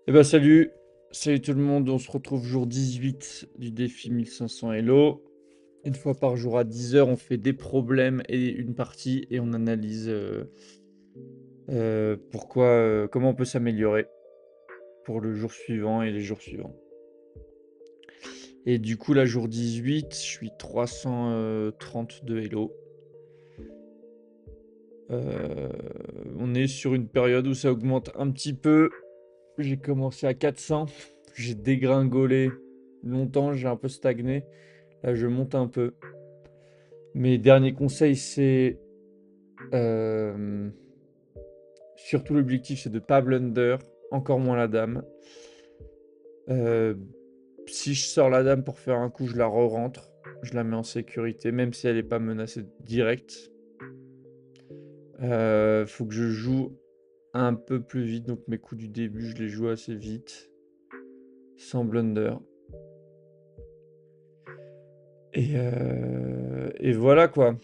Eh ben salut, salut tout le monde, on se retrouve jour 18 du défi 1500 Hello. Une fois par jour à 10 heures, on fait des problèmes et une partie et on analyse comment on peut s'améliorer pour le jour suivant et les jours suivants. Et du coup, là, jour 18, je suis 330 de Hello. Euh, on est sur une période où ça augmente un petit peu. J'ai commencé à 400, j'ai dégringolé longtemps, j'ai un peu stagné. Là, je monte un peu. Mes derniers conseils, c'est euh, surtout l'objectif, c'est de pas blunder, encore moins la dame. Euh, Si je sors la dame pour faire un coup, je la re-rentre. Je la mets en sécurité, même si elle n'est pas menacée direct. Faut que je joue un peu plus vite, donc mes coups du début, je les joue assez vite, sans blunder. Et voilà quoi.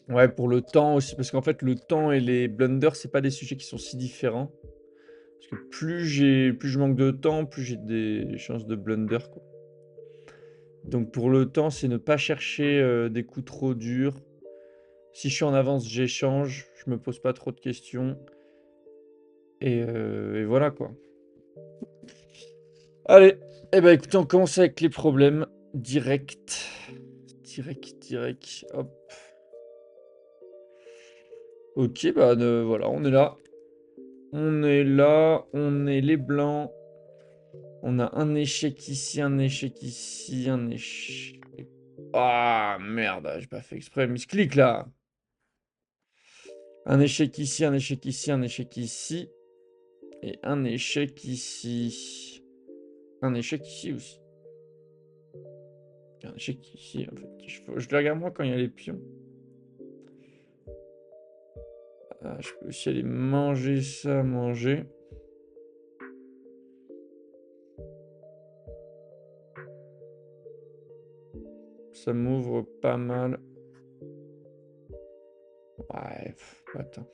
Ouais, pour le temps aussi, parce qu'en fait, le temps et les blunders, c'est pas des sujets qui sont si différents. Parce que plus je manque de temps, plus j'ai des chances de blunder, quoi. Donc pour le temps, c'est ne pas chercher des coups trop durs. Si je suis en avance, j'échange, je me pose pas trop de questions. Et voilà quoi. Allez, eh ben écoutez, on commence avec les problèmes. Direct. Direct. Hop. Ok, bah voilà, on est là. On est les blancs. On a un échec ici, un échec ici, un échec. Ah merde, j'ai pas fait exprès, mais je clique là. Un échec ici, un échec ici, un échec ici. Et un échec ici. Un échec ici aussi. Un échec ici en fait. Je les regarde moi quand il y a les pions. Ah, je peux aussi aller manger ça, manger. Ça m'ouvre pas mal. Ouais, attends.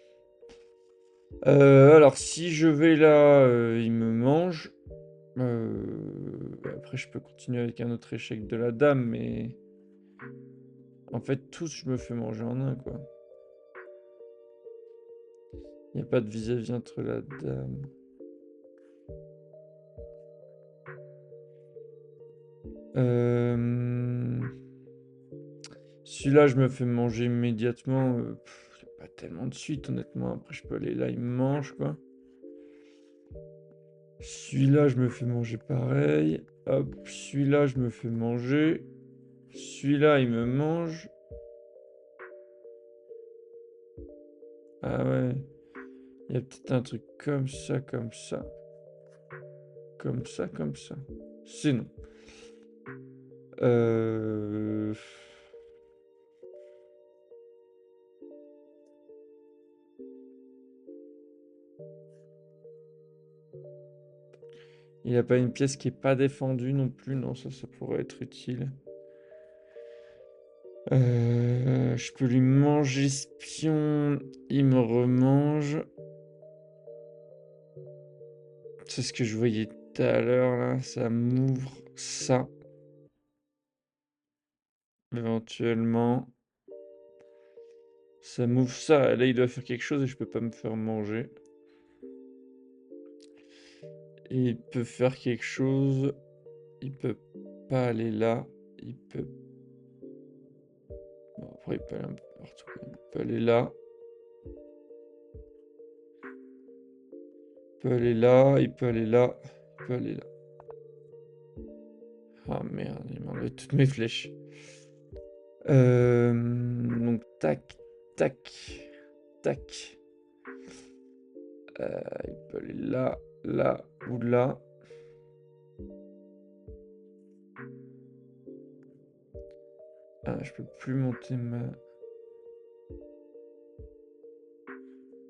Alors si je vais là, il me mange. Après, je peux continuer avec un autre échec de la dame, mais en fait, tous, je me fais manger en un, quoi. Il n'y a pas de vis-à-vis entre la dame. Euh, Celui-là, je me fais manger immédiatement. Y a pas tellement de suite, honnêtement. Après, je peux aller là, il me mange, quoi. Celui-là, je me fais manger pareil. Hop, celui-là, je me fais manger. Celui-là, il me mange. Ah ouais. Il y a peut-être un truc comme ça, comme ça. Comme ça, comme ça. C'est non. Euh... Il n'y a pas une pièce qui est pas défendue non plus. Non, ça pourrait être utile. Je peux lui manger ce pion. Il me remange. C'est ce que je voyais tout à l'heure là. Ça m'ouvre ça. Éventuellement. Ça m'ouvre ça. Là, il doit faire quelque chose et je peux pas me faire manger. Et il peut faire quelque chose. Il peut pas aller là. Il peut. Bon, après, il peut aller un peu partout. Il peut aller là. Il peut aller là. Il peut aller là. Il peut aller là. Ah merde, il m'a enlevé toutes mes flèches. Donc, tac, tac, tac. Il peut aller là, là ou là. Ah, je peux plus monter ma.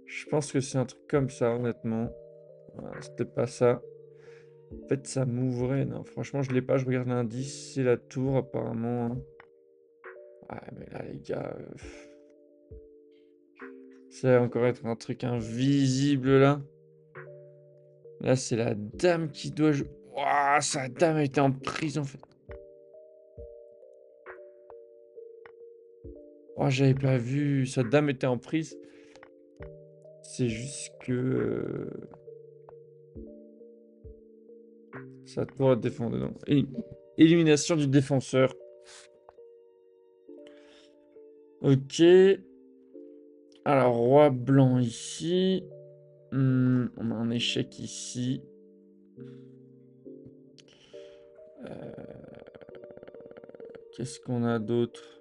Je pense que c'est un truc comme ça, honnêtement. Voilà, c'était pas ça. En fait, ça m'ouvrait. Non, franchement, je l'ai pas. Je regarde l'indice. C'est la tour, apparemment, hein. Ouais, mais là, les gars. Ça va encore être un truc invisible là. Là, c'est la dame qui doit jouer. Ouah, sa dame était en prise, en fait. Oh, j'avais pas vu. Sa dame était en prise. C'est juste que... sa tour défendre. Non. Élimination du défenseur. Ok. Alors, roi blanc ici. On a un échec ici. Qu'est-ce qu'on a d'autre?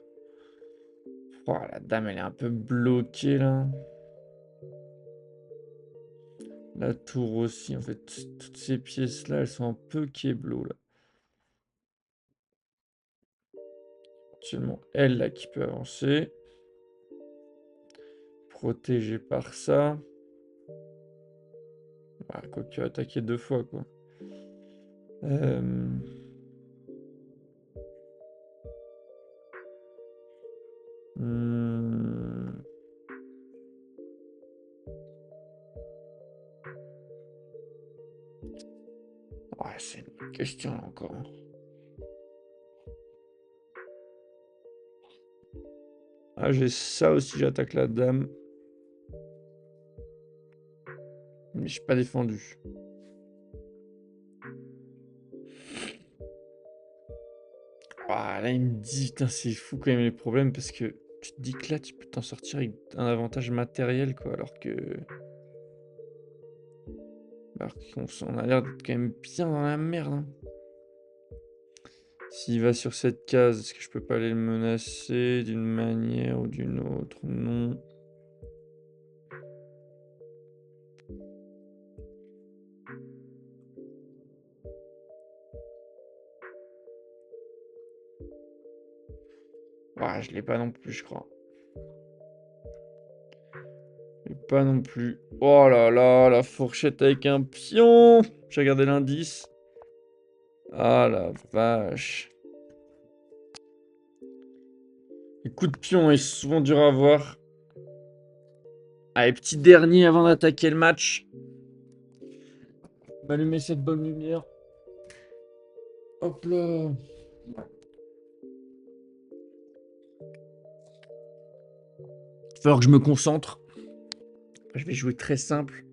Oh, la dame, elle est un peu bloquée, là. La tour aussi, en fait. Toutes ces pièces-là, elles sont un peu keblo, là. Seulement elle, là, qui peut avancer. Protégé par ça. Bah, quoi que attaquer 2 fois, quoi. Euh... hmm, Ouais, c'est une bonne question, là, encore. Ah, j'ai ça aussi, j'attaque la dame. Mais je suis pas défendu. Ah, là, il me dit, putain, c'est fou quand même les problèmes parce que tu te dis que là, tu peux t'en sortir avec un avantage matériel, quoi, alors qu'on a l'air d'être quand même bien dans la merde, hein. S'il va sur cette case, est-ce que je peux pas aller le menacer d'une manière ou d'une autre? Non. Ouais, je l'ai pas non plus, je crois. Je l'ai pas non plus. Oh là là, la fourchette avec un pion! J'ai regardé l'indice. Ah la vache. Les coups de pion est souvent dur à voir. Allez, petit dernier avant d'attaquer le match. M'allumer cette bonne lumière. Hop là. Il va falloir que je me concentre. Je vais jouer très simple.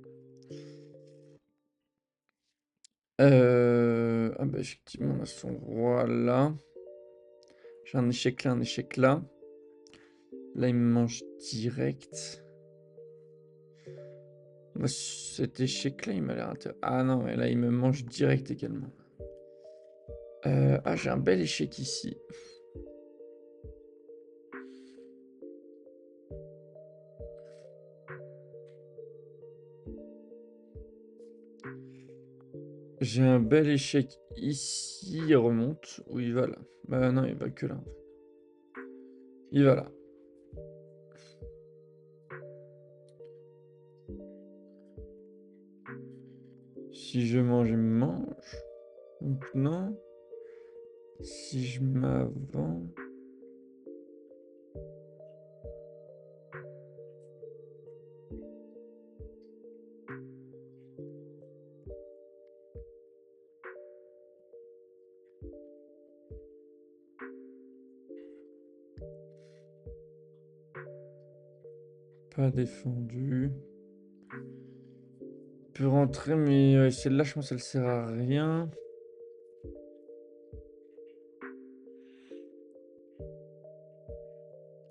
Ah bah effectivement, on a son roi là. J'ai un échec là, un échec là. Là, il me mange direct. Moi, cet échec-là, il m'a l'air intéressant. Ah non, mais là, il me mange direct également. Ah, j'ai un bel échec ici. J'ai un bel échec ici. Il remonte. Ou il va là? Bah non, il va que là, en fait. Il va là. Si je mange, il me mange. Donc non. Si je m'avance... Pas défendu. Peut rentrer, mais celle-là, je pense qu'elle sert à rien.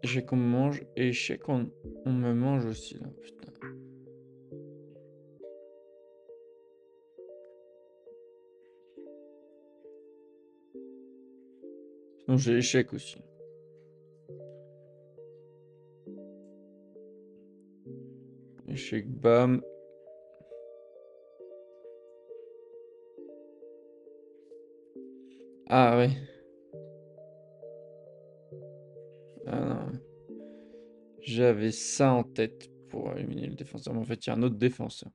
Échec, on me mange. Et échec, on me mange aussi, là. Putain. Sinon, j'ai échec aussi. Échec, bam. Ah ouais. Ah non. J'avais ça en tête pour éliminer le défenseur. Mais en fait, il y a un autre défenseur.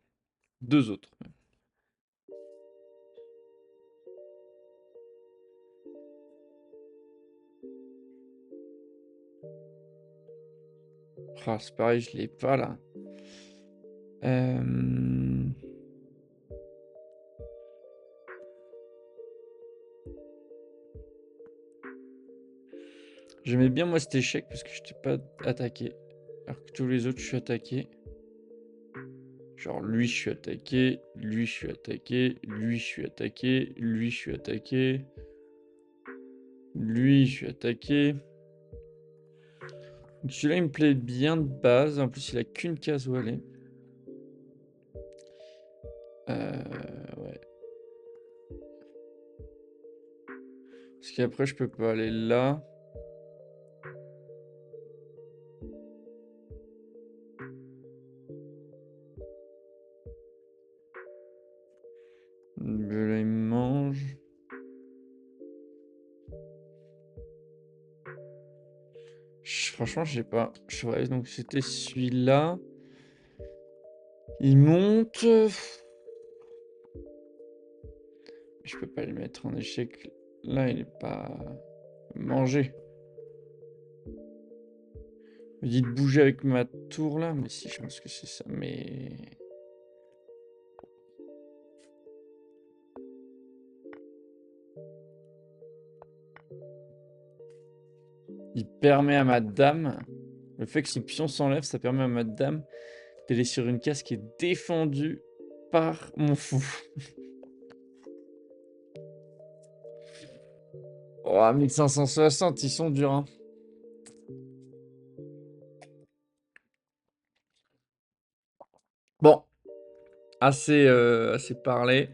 2 autres, même. Ah, c'est pareil, je l'ai pas là. Euh, J'aimais bien moi cet échec parce que je t'ai pas attaqué. Alors que tous les autres, je suis attaqué. Genre lui, je suis attaqué. Lui, je suis attaqué. Lui, je suis attaqué. Lui, je suis attaqué. Lui, je suis attaqué. Donc celui-là, il me plaît bien de base. En plus, il a qu'une case où aller. Ouais. Parce qu'après, je peux pas aller là. Là, il me mange. Franchement, je sais pas. Ouais, donc c'était celui-là. Il monte. Je peux pas le mettre en échec. Là, il est pas mangé. Il me dit de bouger avec ma tour là. Mais si, je pense que c'est ça. Mais. Il permet à ma dame. Le fait que son pion s'enlève, ça permet à ma dame d'aller sur une case qui est défendue par mon fou. Oh, 1560, ils sont durs, hein. Bon, assez parlé.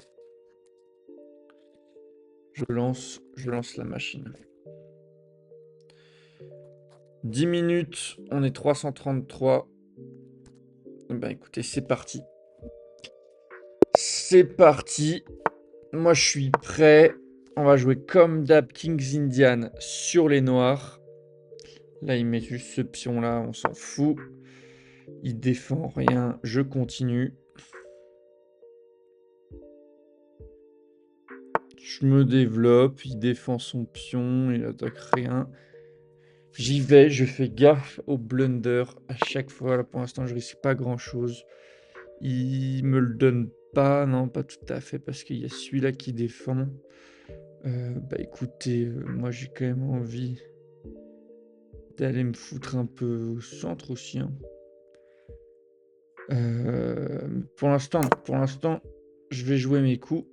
Je lance la machine. 10 minutes, on est 333. Ben écoutez, c'est parti. C'est parti. Moi, je suis prêt. On va jouer comme d'hab King's Indian sur les noirs. Là, il met juste ce pion-là, on s'en fout. Il défend rien, je continue. Je me développe, il défend son pion, il attaque rien. J'y vais, je fais gaffe au blunder à chaque fois. Là, pour l'instant, je risque pas grand-chose. Il me le donne pas, non, pas tout à fait, parce qu'il y a celui-là qui défend. Bah écoutez, moi j'ai quand même envie d'aller me foutre un peu au centre aussi, hein. Pour l'instant, je vais jouer mes coups.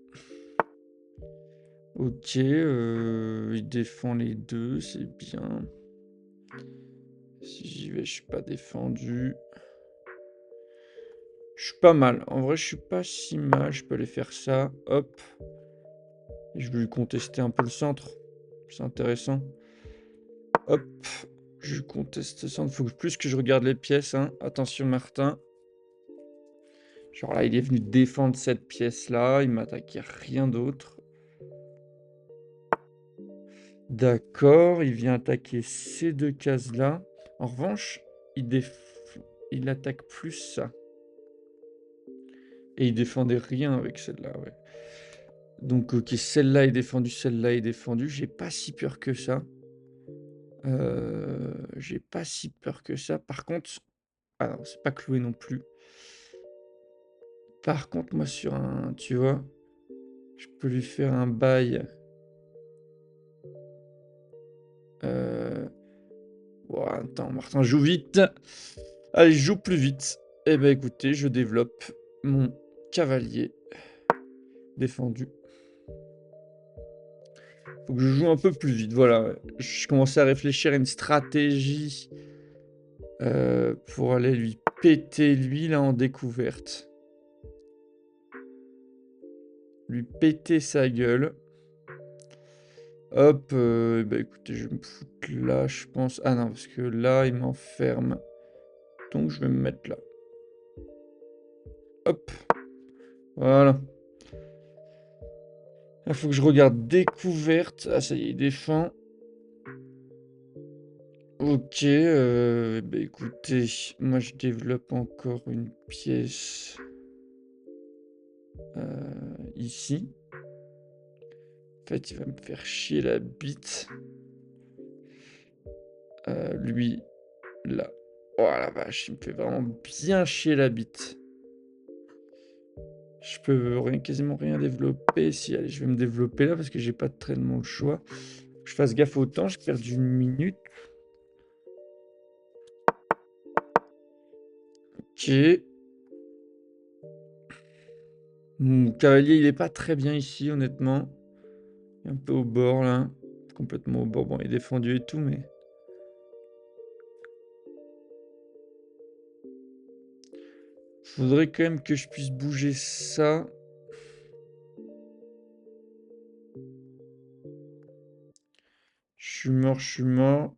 Ok, il défend les deux, c'est bien. Si j'y vais, je suis pas défendu. Je suis pas mal. En vrai, je suis pas si mal. Je peux aller faire ça. Hop. Et je vais lui contester un peu le centre. C'est intéressant. Hop. Je conteste le centre. Faut que plus que je regarde les pièces, hein. Attention, Martin. Genre là, il est venu défendre cette pièce-là. Il m'attaquait rien d'autre. D'accord. Il vient attaquer ces deux cases-là. En revanche, il attaque plus ça. Et il défendait rien avec celle-là, ouais. Donc, ok, celle-là est défendue, celle-là est défendue. J'ai pas si peur que ça. J'ai pas si peur que ça. Par contre... Ah non, c'est pas cloué non plus. Par contre, moi, sur un... Tu vois, je peux lui faire un bail. Bon, attends, Martin, joue vite. Allez, joue plus vite. Eh ben, écoutez, je développe mon cavalier défendu. Faut que je joue un peu plus vite, voilà. Ouais. Je commençais à réfléchir à une stratégie pour aller lui péter, lui, là, en découverte. Lui péter sa gueule. Hop, bah écoutez, je vais me foutre là, je pense. Ah non, parce que là, il m'enferme. Donc, je vais me mettre là. Hop. Voilà. Il faut que je regarde découverte. Ah, ça y est, il défend. Ok, bah écoutez, moi je développe encore une pièce ici. En fait, il va me faire chier la bite. Lui, là. Oh la vache, il me fait vraiment bien chier la bite. Je peux quasiment rien développer. Si, allez, je vais me développer là parce que j'ai pas tellement le choix. Je fasse gaffe au temps, j'ai perdu une minute. Ok. Mon cavalier, il est pas très bien ici, honnêtement. Il est un peu au bord, là. Complètement au bord. Bon, il est défendu et tout, mais... Faudrait quand même que je puisse bouger ça. Je suis mort, je suis mort.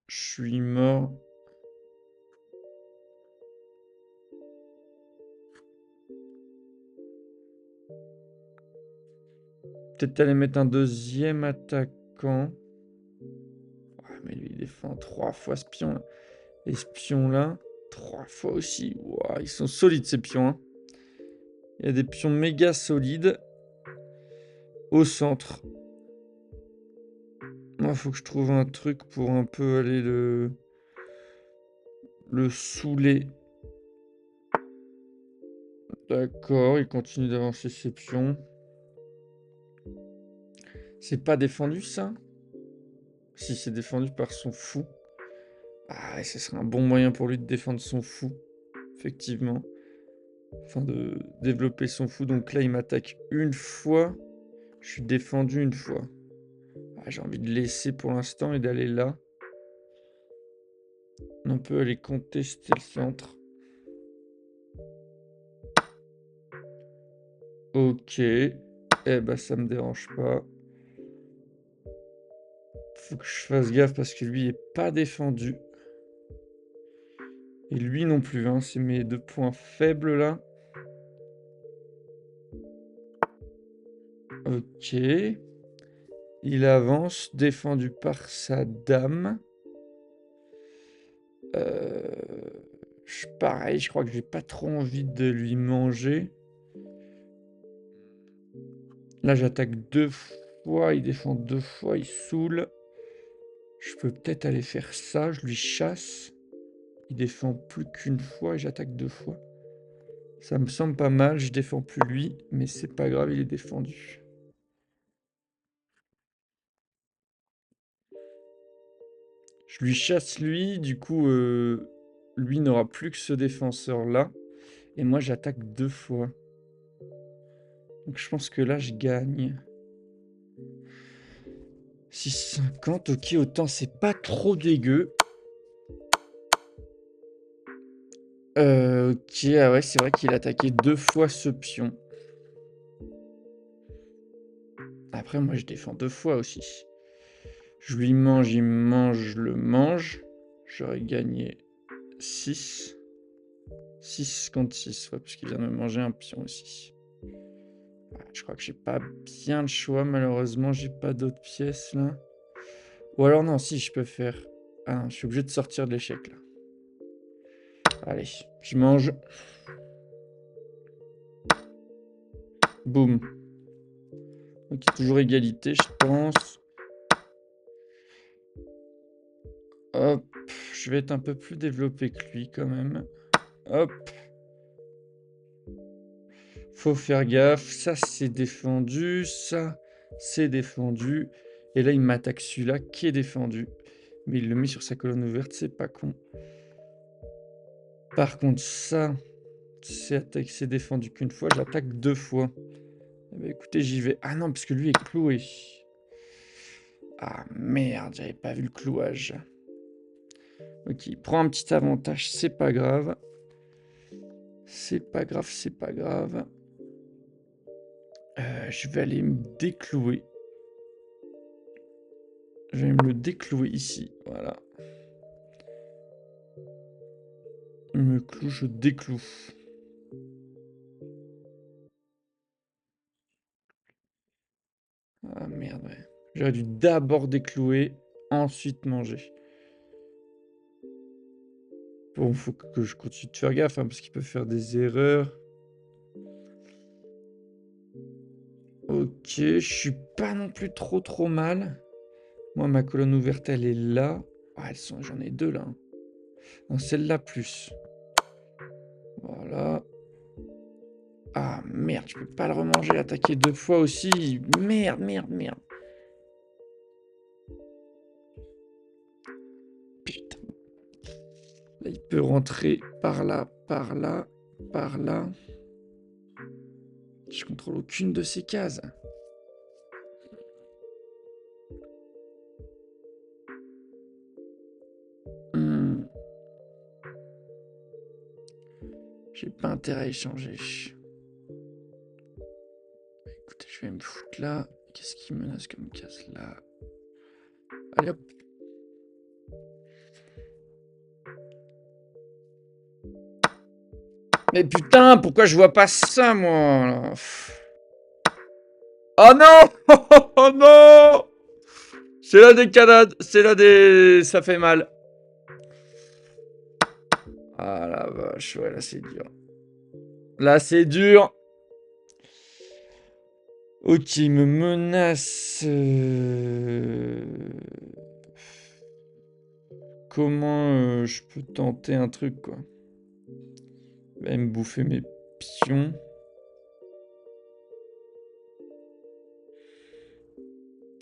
Je suis mort. Peut-être aller mettre un deuxième attaquant. Ouais, mais lui, il défend 3 fois ce pion là. Et ce pion là, 3 fois aussi. Ouah, ils sont solides ces pions, hein. Il y a des pions méga solides au centre. Moi, faut que je trouve un truc pour un peu aller le saouler. D'accord, il continue d'avancer ses pions. C'est pas défendu ça? Si c'est défendu par son fou. Ah ouais, ce serait un bon moyen pour lui de défendre son fou. Effectivement. Enfin, de développer son fou. Donc là, il m'attaque une fois. Je suis défendu une fois. Ah, j'ai envie de laisser pour l'instant et d'aller là. On peut aller contester le centre. Ok. Eh ben, ça me dérange pas. Faut que je fasse gaffe parce que lui est pas défendu. Et lui non plus, hein. C'est mes 2 points faibles là. Ok. Il avance, défendu par sa dame. Pareil, je crois que j'ai pas trop envie de lui manger. Là, j'attaque 2 fois, il défend 2 fois, il saoule. Je peux peut-être aller faire ça, je lui chasse. Il défend plus qu'une fois et j'attaque 2 fois. Ça me semble pas mal, je défends plus lui, mais c'est pas grave, il est défendu. Je lui chasse lui, du coup, lui n'aura plus que ce défenseur-là. Et moi, j'attaque 2 fois. Donc je pense que là, je gagne. 6,50, ok, autant c'est pas trop dégueu. Ok, ah ouais, c'est vrai qu'il a attaqué 2 fois ce pion. Après, moi, je défends 2 fois aussi. Je lui mange, il me mange, je le mange. J'aurais gagné 6. 6 contre 6, ouais, parce qu'il vient de me manger un pion aussi. Ouais, je crois que j'ai pas bien le choix, malheureusement, j'ai pas d'autres pièces là. Ou alors non, si, je peux faire... Ah, je suis obligé de sortir de l'échec là. Allez, je mange. Boum. Ok, toujours égalité, je pense. Hop, je vais être un peu plus développé que lui quand même. Hop. Faut faire gaffe. Ça, c'est défendu. Ça, c'est défendu. Et là, il m'attaque celui-là qui est défendu. Mais il le met sur sa colonne ouverte, c'est pas con. Par contre, ça, c'est défendu qu'une fois. J'attaque 2 fois. Eh ben, écoutez, j'y vais. Ah non, parce que lui est cloué. Ah merde, j'avais pas vu le clouage. Ok, il prend un petit avantage, c'est pas grave. C'est pas grave, c'est pas grave. Je vais aller me déclouer. Je vais me le déclouer ici, voilà. Je me cloue, je décloue. Ah merde, ouais. J'aurais dû d'abord déclouer, ensuite manger. Bon, faut que je continue de faire gaffe, hein, parce qu'il peut faire des erreurs. Ok, je suis pas non plus trop mal. Moi, ma colonne ouverte, elle est là. Ah, j'en ai 2 là. Hein. Non, celle-là plus. Voilà. Ah merde, je peux pas le remanger, attaquer 2 fois aussi. Merde. Là, il peut rentrer par là, par là, par là. Je contrôle aucune de ces cases. Hmm. J'ai pas intérêt à échanger. Écoutez, je vais me foutre là. Qu'est-ce qui menace comme case là? Allez hop. Mais putain, pourquoi je vois pas ça, moi là? Oh non! Oh non! C'est la décadade, c'est la des... Ça fait mal. Ah la vache, ouais, là c'est dur. Là c'est dur. Ok, il me menace. Comment je peux tenter un truc, quoi? Il va me bouffer mes pions.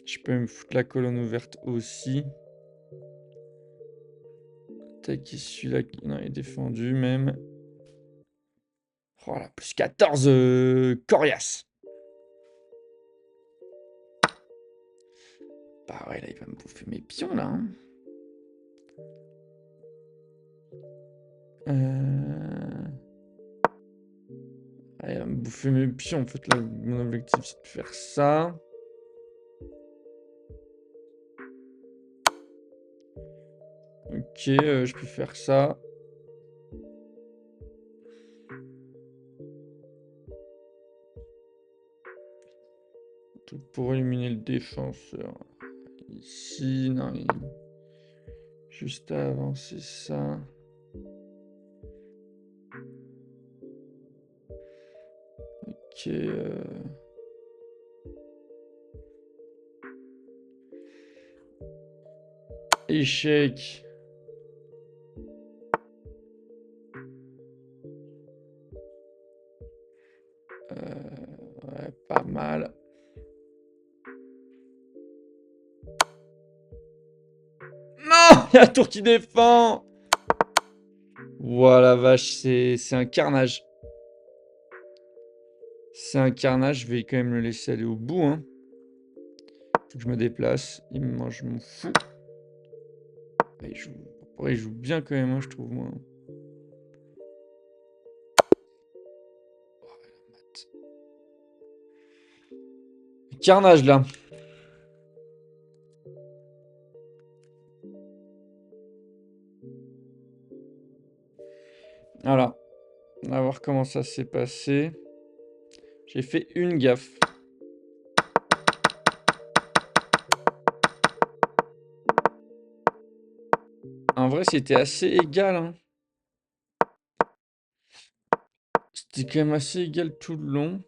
Je peux me foutre la colonne ouverte aussi. Tac, celui-là, non, il est défendu même. Oh là, plus 14 coriaces. Bah ouais, là, il va me bouffer mes pions, là. Hein. Allez, il va me bouffer mes pions. En fait, là, mon objectif, c'est de faire ça. Ok, je peux faire ça. Tout pour éliminer le défenseur. Ici, non, juste à avancer ça. Ok. Échec. Ouais, pas mal. Non, il y a la tour qui défend. Voilà, vache, c'est un carnage. C'est un carnage, je vais quand même le laisser aller au bout. Hein. Faut que je me déplace. Il me mange, je m'en fous. Il joue bien quand même, hein, je trouve, moi. Carnage, là. Voilà. On va voir comment ça s'est passé. J'ai fait une gaffe. En vrai, c'était assez égal. Hein. C'était quand même assez égal tout le long.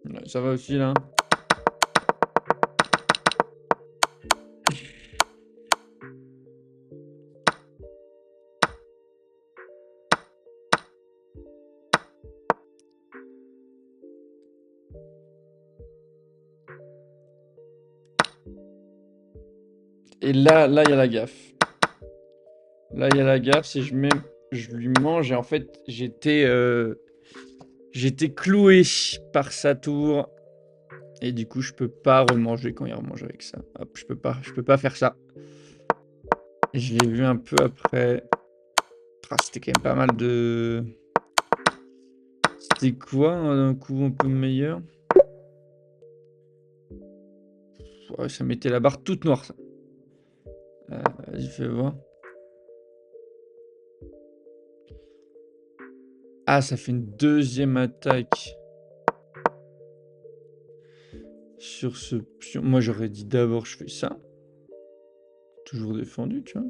Ouais, ça va aussi, là. Et là, il y a la gaffe. Là, il y a la gaffe, c'est je lui mange et en fait, j'étais cloué par sa tour et du coup, je peux pas remanger quand il remange avec ça. Hop, je peux pas faire ça. Et je l'ai vu un peu après. Ah, c'était quand même pas mal de... C'était quoi un coup un peu meilleur? Ouais, ça mettait la barre toute noire, ça. Vas-y, fais voir. Ah, ça fait une deuxième attaque sur ce pion. Moi, j'aurais dit d'abord, je fais ça. Toujours défendu, tu vois.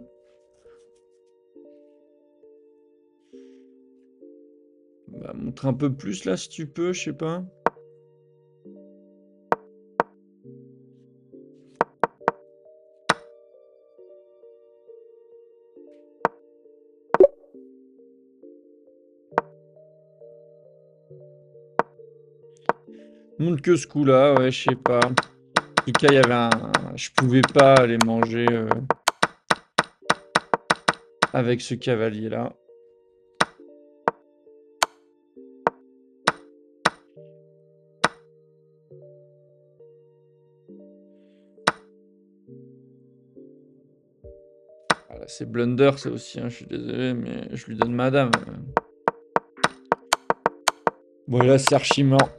Bah, montre un peu plus là, si tu peux, je sais pas. Montre que ce coup-là, ouais, je sais pas. En tout cas, il y avait un... Je pouvais pas aller manger avec ce cavalier-là. Voilà, c'est blunder, ça aussi, hein, je suis désolé, mais je lui donne madame. Bon, là, c'est archi mort.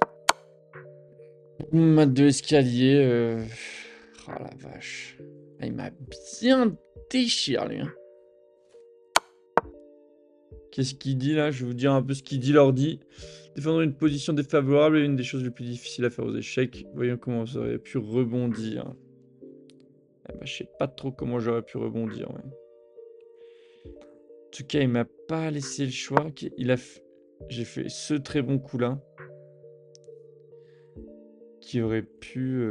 Mat de escalier. Oh la vache. Ah, il m'a bien déchiré, lui, hein. Qu'est-ce qu'il dit là? Je vais vous dire un peu ce qu'il dit l'ordi. Défendre une position défavorable est une des choses les plus difficiles à faire aux échecs. Voyons comment vous auriez pu rebondir. Eh ben, je sais pas trop comment j'aurais pu rebondir. Ouais. En tout cas, il m'a pas laissé le choix. J'ai fait ce très bon coup là. Qui aurait pu...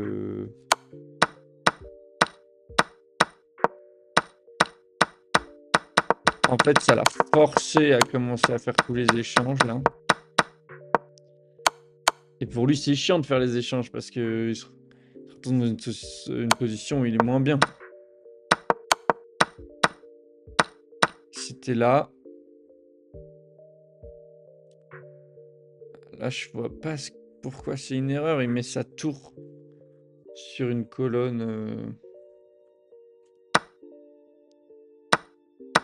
En fait, ça l'a forcé à commencer à faire tous les échanges là. Et pour lui, c'est chiant de faire les échanges parce que il se retrouve dans une position où il est moins bien. C'était là. Là, je vois pas pourquoi c'est une erreur. Il met sa tour sur une colonne...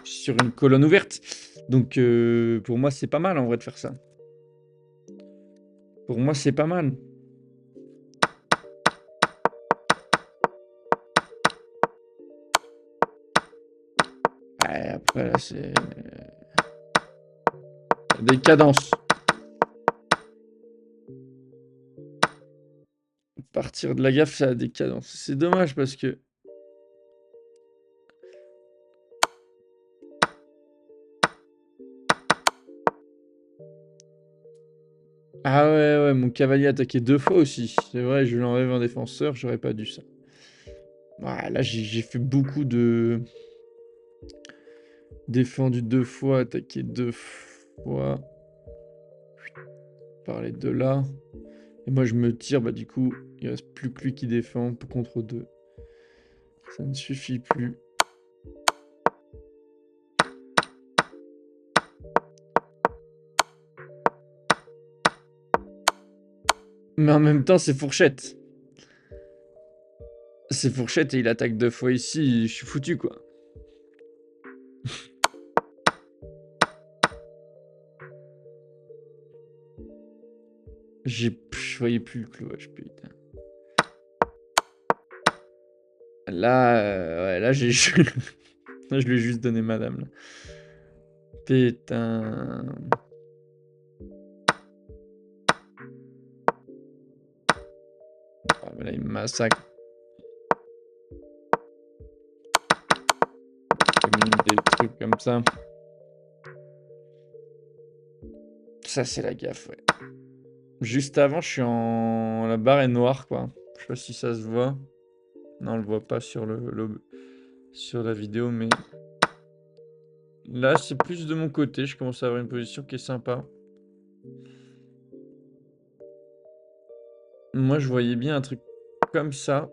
sur une colonne ouverte. Donc, pour moi, c'est pas mal en vrai de faire ça. Pour moi, c'est pas mal. Ouais, après, là, c'est... des cadences. Partir de la gaffe, ça a des cadences. C'est dommage parce que... Ah ouais, ouais, mon cavalier a attaqué 2 fois aussi. C'est vrai, je lui enlève un défenseur, j'aurais pas dû ça. Ouais, là, j'ai fait beaucoup de... Défendu 2 fois, attaqué 2 fois. Parler de là. Et moi, je me tire, bah du coup, il reste plus que lui qui défend contre 2. Ça ne suffit plus. Mais en même temps, c'est fourchette. C'est fourchette et il attaque 2 fois ici, je suis foutu, quoi. Je voyais plus le cloche, putain. Là, ouais, là, je lui ai juste donné madame, là. Putain. Ah, mais là, il me massacre. Des trucs comme ça. Ça, c'est la gaffe, ouais. Juste avant, je suis en... La barre est noire, quoi. Je sais pas si ça se voit. Non, on le voit pas sur sur la vidéo, mais... Là, c'est plus de mon côté. Je commence à avoir une position qui est sympa. Moi, je voyais bien un truc comme ça.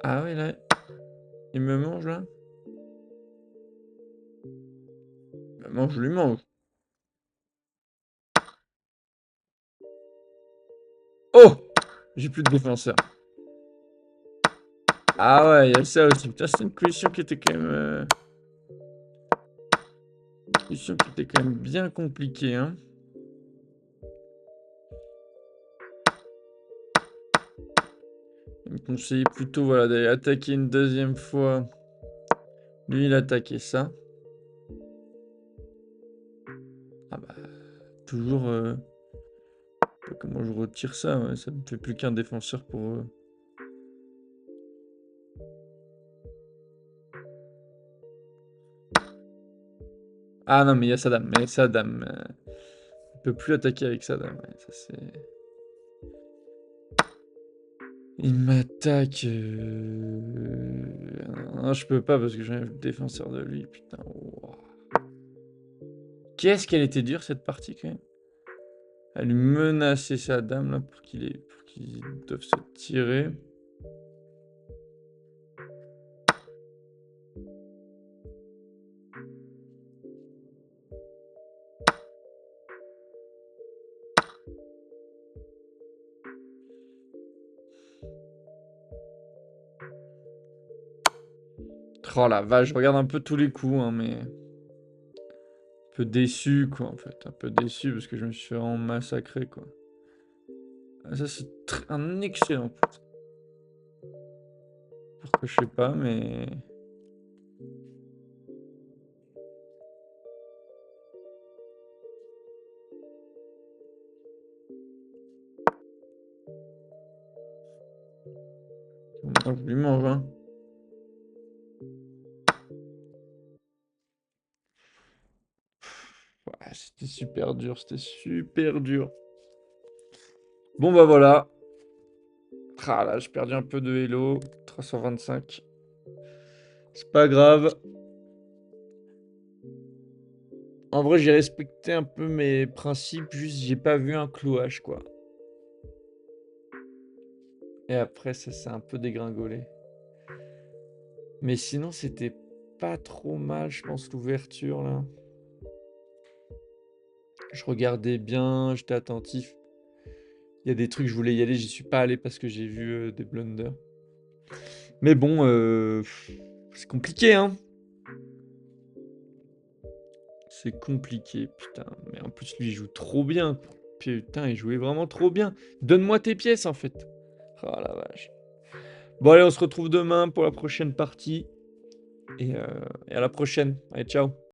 Ah ouais, là... Il me mange, là? Il me mange, je lui mange. Oh! J'ai plus de défenseur. Ah ouais, il y a ça aussi. Putain, c'est une position qui était quand même... Une position qui était quand même bien compliquée, hein. Il me conseillait plutôt, voilà, d'aller attaquer une deuxième fois. Lui, il attaquait ça. Ah bah, toujours... comment je retire ça, ouais, ça me fait plus qu'un défenseur pour... Ah non, mais il y a sa dame. Mais sa dame... il peut plus attaquer avec sa dame. Ouais, ça c'est... Il m'attaque... Non, je peux pas parce que j'ai un défenseur de lui, putain. Wow. Qu'est-ce qu'elle était dure cette partie quand même. à lui menacer sa dame là pour qu'ils doivent se tirer. Oh la vache, je regarde un peu tous les coups, hein, mais un peu déçu quoi en fait, un peu déçu parce que je me suis vraiment massacré quoi. Ah, ça c'est un excellent coup. Pourquoi je sais pas, mais moi, je lui mange, hein. Ouais, c'était super dur, c'était super dur. Bon bah voilà. Ah là, j'ai perdu un peu de Hello, 325. C'est pas grave. En vrai, j'ai respecté un peu mes principes, juste j'ai pas vu un clouage quoi. Et après, ça s'est un peu dégringolé. Mais sinon, c'était pas trop mal, je pense, l'ouverture là. Je regardais bien, j'étais attentif. Il y a des trucs, je voulais y aller, j'y suis pas allé parce que j'ai vu des blunders. Mais bon, c'est compliqué, hein. C'est compliqué, putain. Mais en plus, lui, il joue trop bien. Putain, il jouait vraiment trop bien. Donne-moi tes pièces, en fait. Oh la vache. Bon, allez, on se retrouve demain pour la prochaine partie. Et à la prochaine. Allez, ciao.